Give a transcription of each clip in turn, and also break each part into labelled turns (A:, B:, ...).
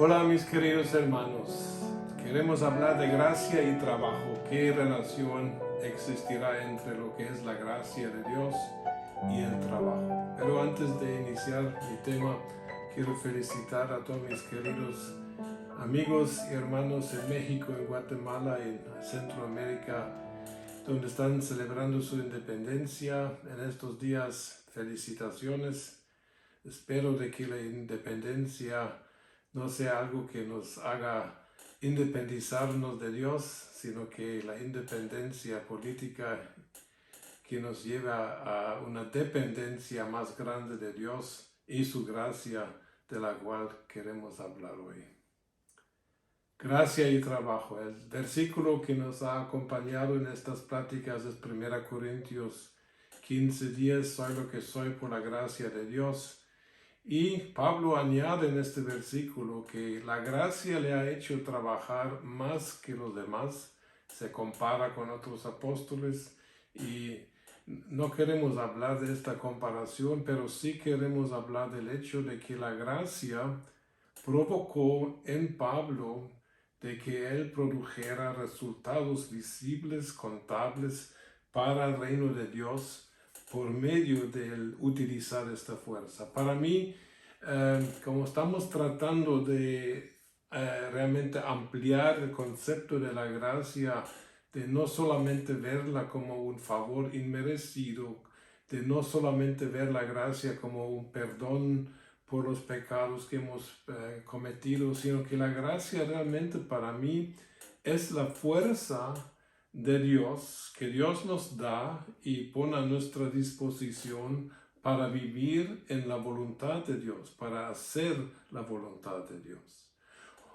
A: Hola mis queridos hermanos, queremos hablar de gracia y trabajo. ¿Qué relación existirá entre lo que es la gracia de Dios y el trabajo? Pero antes de iniciar mi tema, quiero felicitar a todos mis queridos amigos y hermanos en México, en Guatemala, en Centroamérica, donde están celebrando su independencia en estos días. Felicitaciones. Espero de que la independencia no sea algo que nos haga independizarnos de Dios, sino que la independencia política que nos lleva a una dependencia más grande de Dios y su gracia, de la cual queremos hablar hoy. Gracia y trabajo. El versículo que nos ha acompañado en estas pláticas es 1 Corintios 15:10, soy lo que soy por la gracia de Dios. Y Pablo añade en este versículo que la gracia le ha hecho trabajar más que los demás. Se compara con otros apóstoles y no queremos hablar de esta comparación, pero sí queremos hablar del hecho de que la gracia provocó en Pablo de que él produjera resultados visibles, contables para el reino de Dios por medio de utilizar esta fuerza. Para mí, como estamos tratando de realmente ampliar el concepto de la gracia, de no solamente verla como un favor inmerecido, de no solamente ver la gracia como un perdón por los pecados que hemos cometido, sino que la gracia realmente para mí es la fuerza de Dios que Dios nos da y pone a nuestra disposición para vivir en la voluntad de Dios, para hacer la voluntad de Dios.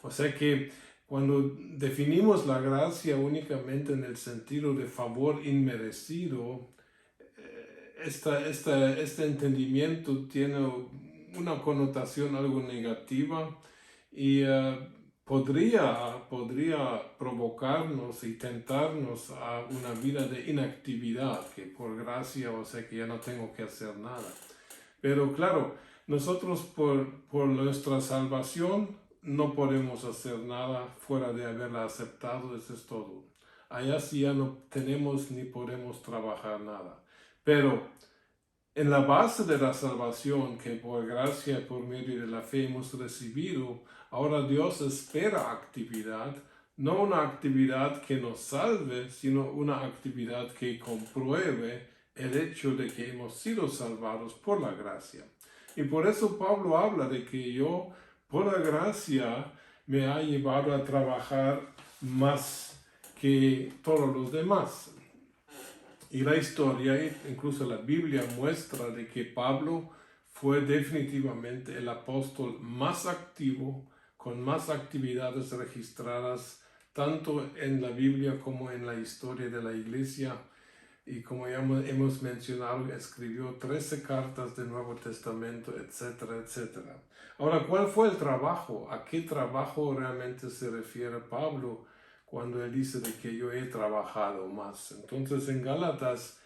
A: O sea que cuando definimos la gracia únicamente en el sentido de favor inmerecido, este entendimiento tiene una connotación algo negativa y podría provocarnos y tentarnos a una vida de inactividad, que por gracia, o sea que ya no tengo que hacer nada. Pero claro, nosotros por nuestra salvación no podemos hacer nada fuera de haberla aceptado, eso es todo. Allá sí ya no tenemos ni podemos trabajar nada. Pero en la base de la salvación que por gracia y por medio de la fe hemos recibido, ahora Dios espera actividad, no una actividad que nos salve, sino una actividad que compruebe el hecho de que hemos sido salvados por la gracia. Y por eso Pablo habla de que yo, por la gracia, me ha llevado a trabajar más que todos los demás. Y la historia, incluso la Biblia, muestra de que Pablo fue definitivamente el apóstol más activo, con más actividades registradas, tanto en la Biblia como en la historia de la iglesia. Y como ya hemos mencionado, escribió 13 cartas del Nuevo Testamento, etcétera, etcétera. Ahora, ¿cuál fue el trabajo? ¿A qué trabajo realmente se refiere Pablo cuando él dice de que yo he trabajado más? Entonces, en Gálatas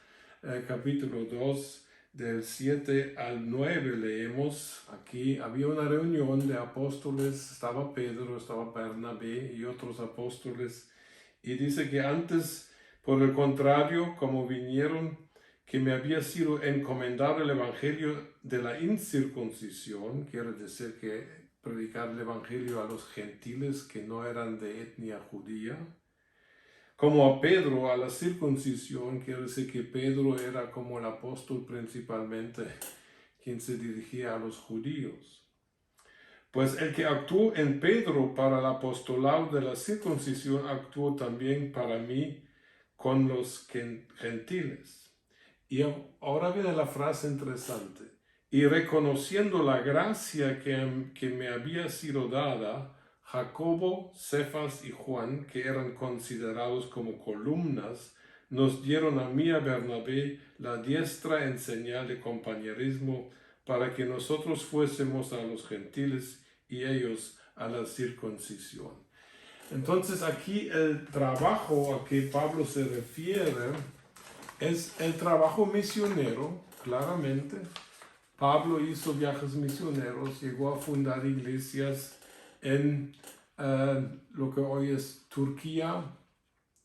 A: capítulo 2, del 7 al 9 leemos, aquí había una reunión de apóstoles, estaba Pedro, estaba Bernabé y otros apóstoles, y dice que antes, por el contrario, como vinieron, que me había sido encomendado el evangelio de la incircuncisión, quiere decir que predicar el evangelio a los gentiles que no eran de etnia judía, como a Pedro a la circuncisión, quiere decir que Pedro era como el apóstol principalmente quien se dirigía a los judíos. Pues el que actuó en Pedro para el apostolado de la circuncisión actuó también para mí con los gentiles. Y ahora viene la frase interesante. Y reconociendo la gracia que me había sido dada, Jacobo, Cefas y Juan, que eran considerados como columnas, nos dieron a mí y a Bernabé la diestra en señal de compañerismo para que nosotros fuésemos a los gentiles y ellos a la circuncisión. Entonces aquí el trabajo a que Pablo se refiere es el trabajo misionero, claramente. Pablo hizo viajes misioneros, llegó a fundar iglesias en lo que hoy es Turquía.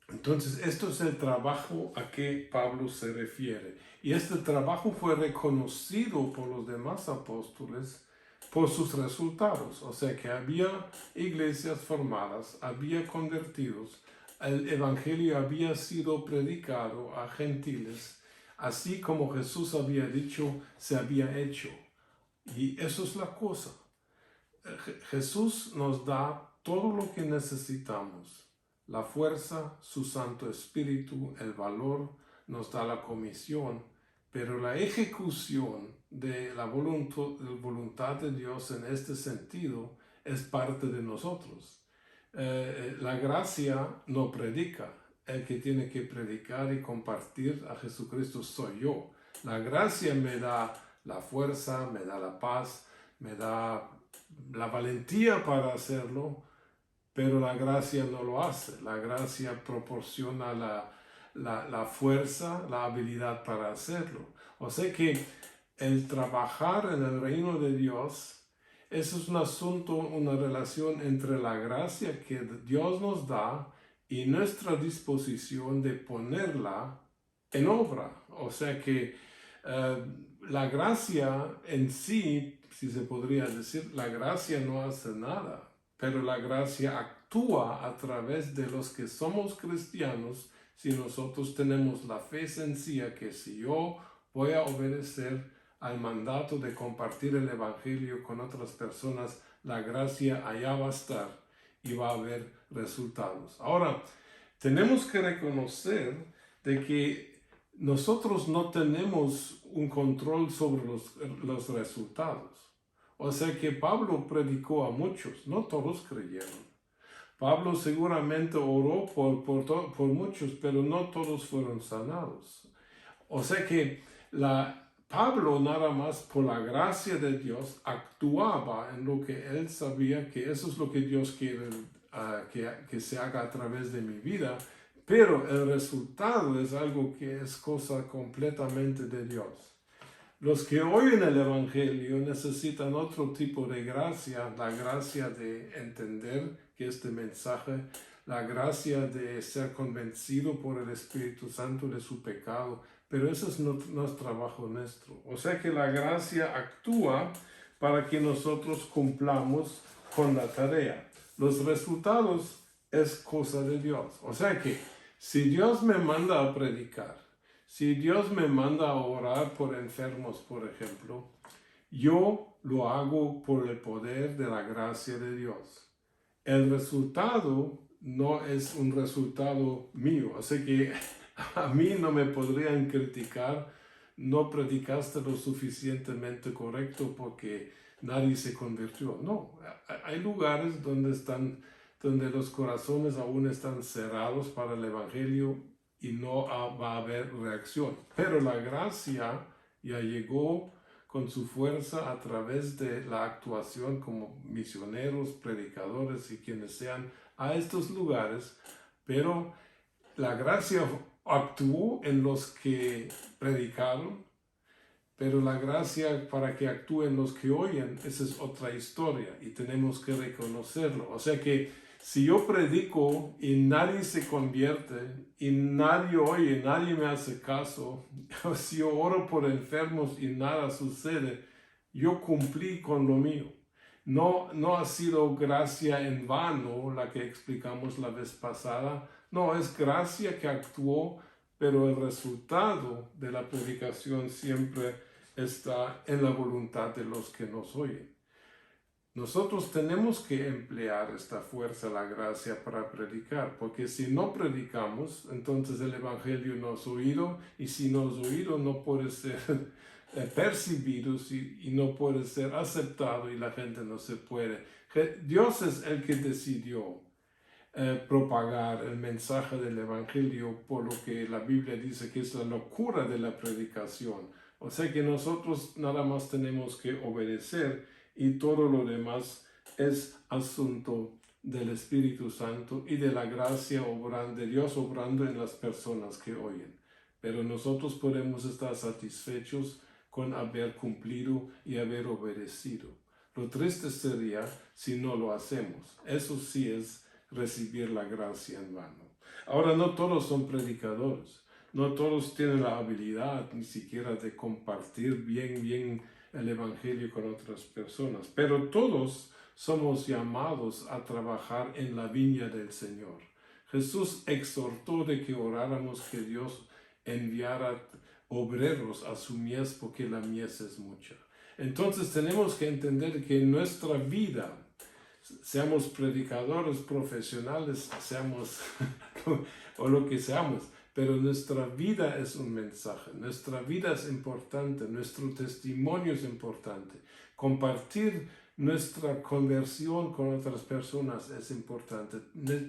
A: Entonces, esto es el trabajo a que Pablo se refiere. Y este trabajo fue reconocido por los demás apóstoles por sus resultados. O sea que había iglesias formadas, había convertidos, el evangelio había sido predicado a gentiles, así como Jesús había dicho, se había hecho. Y eso es la cosa. Jesús nos da todo lo que necesitamos. La fuerza, su Santo Espíritu, el valor, nos da la comisión, pero la ejecución de la voluntad de Dios en este sentido es parte de nosotros. La gracia no predica. El que tiene que predicar y compartir a Jesucristo soy yo. La gracia me da la fuerza, me da la paz, me da la valentía para hacerlo, pero la gracia no lo hace. La gracia proporciona la fuerza, la habilidad para hacerlo. O sea que el trabajar en el reino de Dios, eso es un asunto, una relación entre la gracia que Dios nos da y nuestra disposición de ponerla en obra. O sea que la gracia en sí, si se podría decir, la gracia no hace nada, pero la gracia actúa a través de los que somos cristianos si nosotros tenemos la fe sencilla que si yo voy a obedecer al mandato de compartir el evangelio con otras personas, la gracia allá va a estar y va a haber resultados. Ahora, tenemos que reconocer de que nosotros no tenemos un control sobre los resultados. O sea que Pablo predicó a muchos, no todos creyeron. Pablo seguramente oró por muchos, pero no todos fueron sanados. O sea que Pablo nada más por la gracia de Dios actuaba en lo que él sabía que eso es lo que Dios quiere que se haga a través de mi vida, pero el resultado es algo que es cosa completamente de Dios. Los que oyen el Evangelio necesitan otro tipo de gracia, la gracia de entender que este mensaje, la gracia de ser convencido por el Espíritu Santo de su pecado, pero eso no es trabajo nuestro. O sea que la gracia actúa para que nosotros cumplamos con la tarea. Los resultados es cosa de Dios. O sea que si Dios me manda a predicar, si Dios me manda a orar por enfermos, por ejemplo, yo lo hago por el poder de la gracia de Dios. El resultado no es un resultado mío, así que a mí no me podrían criticar, no predicaste lo suficientemente correcto porque nadie se convirtió. No, hay lugares donde los corazones aún están cerrados para el Evangelio y no va a haber reacción. Pero la gracia ya llegó con su fuerza a través de la actuación como misioneros, predicadores y quienes sean a estos lugares, pero la gracia actuó en los que predicaron, pero la gracia para que actúen los que oyen, esa es otra historia y tenemos que reconocerlo. O sea que si yo predico y nadie se convierte y nadie oye, nadie me hace caso, o si yo oro por enfermos y nada sucede, yo cumplí con lo mío. No ha sido gracia en vano la que explicamos la vez pasada, no, es gracia que actuó, pero el resultado de la predicación siempre está en la voluntad de los que nos oyen. Nosotros tenemos que emplear esta fuerza, la gracia, para predicar, porque si no predicamos, entonces el Evangelio no es oído, y si no es oído, no puede ser percibido y no puede ser aceptado, y la gente no se puede. Dios es el que decidió propagar el mensaje del Evangelio, por lo que la Biblia dice que es la locura de la predicación. O sea que nosotros nada más tenemos que obedecer y todo lo demás es asunto del Espíritu Santo y de la gracia de Dios obrando en las personas que oyen. Pero nosotros podemos estar satisfechos con haber cumplido y haber obedecido. Lo triste sería si no lo hacemos. Eso sí es recibir la gracia en vano. Ahora, no todos son predicadores. No todos tienen la habilidad ni siquiera de compartir bien el Evangelio con otras personas. Pero todos somos llamados a trabajar en la viña del Señor. Jesús exhortó de que oráramos que Dios enviara obreros a su mies porque la mies es mucha. Entonces tenemos que entender que en nuestra vida, seamos predicadores profesionales, seamos o lo que seamos, pero nuestra vida es un mensaje, nuestra vida es importante, nuestro testimonio es importante. Compartir nuestra conversión con otras personas es importante.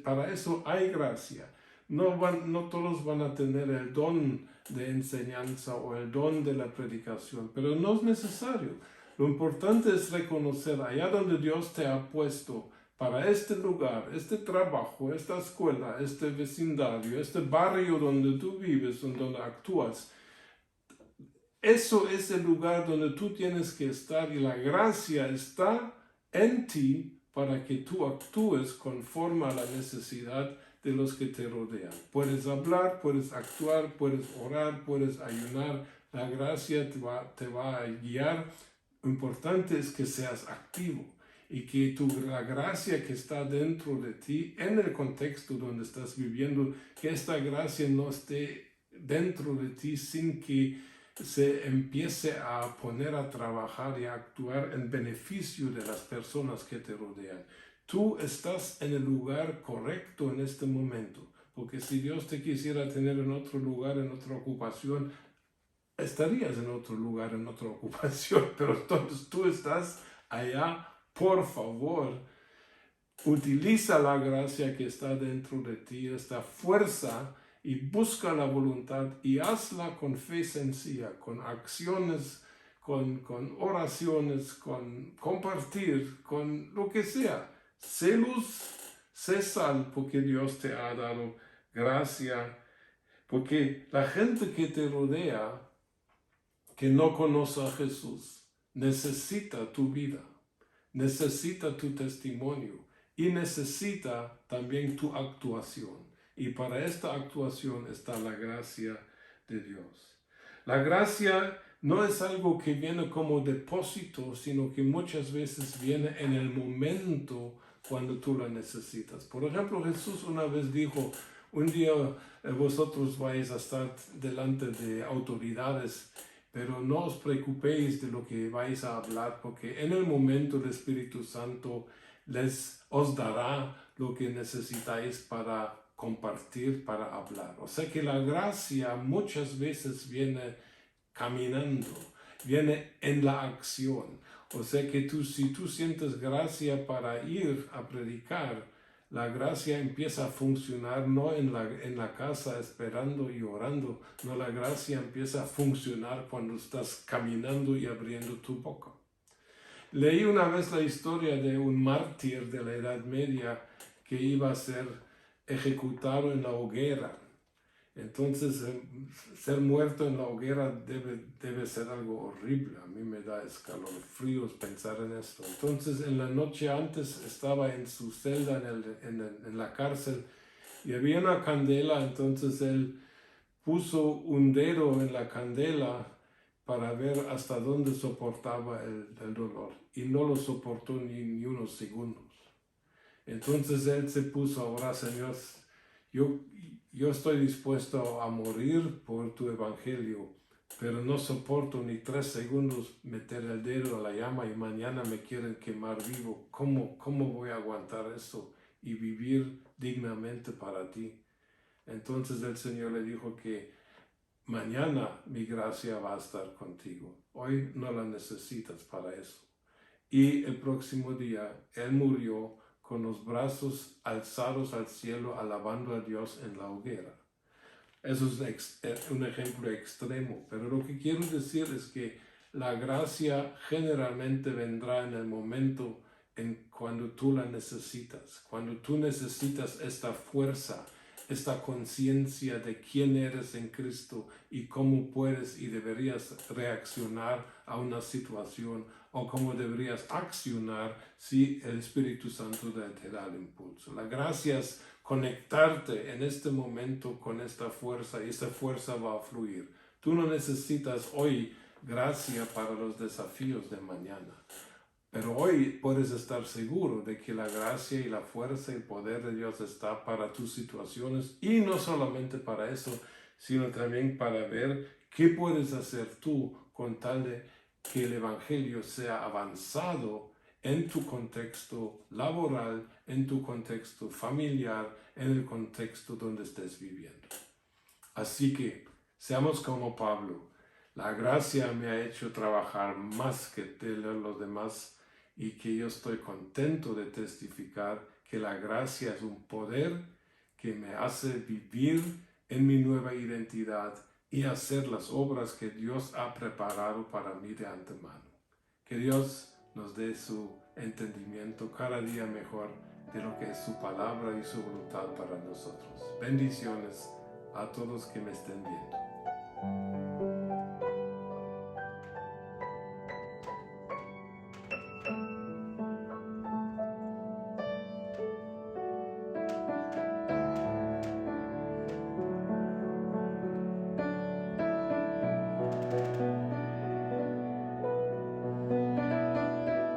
A: Para eso hay gracia. No todos van a tener el don de enseñanza o el don de la predicación, pero no es necesario. Lo importante es reconocer allá donde Dios te ha puesto para este lugar, este trabajo, esta escuela, este vecindario, este barrio donde tú vives, donde actúas. Eso es el lugar donde tú tienes que estar y la gracia está en ti para que tú actúes conforme a la necesidad de los que te rodean. Puedes hablar, puedes actuar, puedes orar, puedes ayunar. La gracia te va a guiar. Lo importante es que seas activo y que la gracia que está dentro de ti, en el contexto donde estás viviendo, que esta gracia no esté dentro de ti sin que se empiece a poner a trabajar y a actuar en beneficio de las personas que te rodean. Tú estás en el lugar correcto en este momento, porque si Dios te quisiera tener en otro lugar, en otra ocupación, estarías en otro lugar, en otra ocupación, pero entonces tú estás allá. Por favor, utiliza la gracia que está dentro de ti, esta fuerza, y busca la voluntad y hazla con fe sencilla, con acciones, con oraciones, con compartir, con lo que sea. Sé luz, sé sal, porque Dios te ha dado gracia, porque la gente que te rodea, que no conoce a Jesús, necesita tu vida, necesita tu testimonio y necesita también tu actuación. Y para esta actuación está la gracia de Dios. La gracia no es algo que viene como depósito, sino que muchas veces viene en el momento cuando tú la necesitas. Por ejemplo, Jesús una vez dijo, un día vosotros vais a estar delante de autoridades, pero no os preocupéis de lo que vais a hablar, porque en el momento el Espíritu Santo os dará lo que necesitáis para compartir, para hablar. O sea que la gracia muchas veces viene caminando, viene en la acción. O sea que si tú sientes gracia para ir a predicar, la gracia empieza a funcionar no en la casa esperando y orando, no, la gracia empieza a funcionar cuando estás caminando y abriendo tu boca. Leí una vez la historia de un mártir de la Edad Media que iba a ser ejecutado en la hoguera. Entonces, ser muerto en la hoguera debe ser algo horrible. A mí me da escalofríos pensar en esto. Entonces, en la noche antes estaba en su celda en la cárcel y había una candela. Entonces, él puso un dedo en la candela para ver hasta dónde soportaba el dolor. Y no lo soportó ni unos segundos. Entonces, él se puso a orar, Señor, yo estoy dispuesto a morir por tu evangelio, pero no soporto ni 3 segundos meter el dedo a la llama y mañana me quieren quemar vivo. ¿Cómo voy a aguantar eso y vivir dignamente para ti? Entonces el Señor le dijo que mañana mi gracia va a estar contigo. Hoy no la necesitas para eso. Y el próximo día él murió con los brazos alzados al cielo, alabando a Dios en la hoguera. Eso es un ejemplo extremo, pero lo que quiero decir es que la gracia generalmente vendrá en el momento cuando tú la necesitas, cuando tú necesitas esta fuerza, esta conciencia de quién eres en Cristo y cómo puedes y deberías reaccionar a una situación o cómo deberías accionar si el Espíritu Santo te da el impulso. La gracia es conectarte en este momento con esta fuerza y esta fuerza va a fluir. Tú no necesitas hoy gracia para los desafíos de mañana. Pero hoy puedes estar seguro de que la gracia y la fuerza y el poder de Dios está para tus situaciones y no solamente para eso, sino también para ver qué puedes hacer tú con tal de que el Evangelio sea avanzado en tu contexto laboral, en tu contexto familiar, en el contexto donde estés viviendo. Así que seamos como Pablo. La gracia me ha hecho trabajar más que los demás y que yo estoy contento de testificar que la gracia es un poder que me hace vivir en mi nueva identidad y hacer las obras que Dios ha preparado para mí de antemano. Que Dios nos dé su entendimiento cada día mejor de lo que es su palabra y su voluntad para nosotros. Bendiciones a todos que me estén viendo.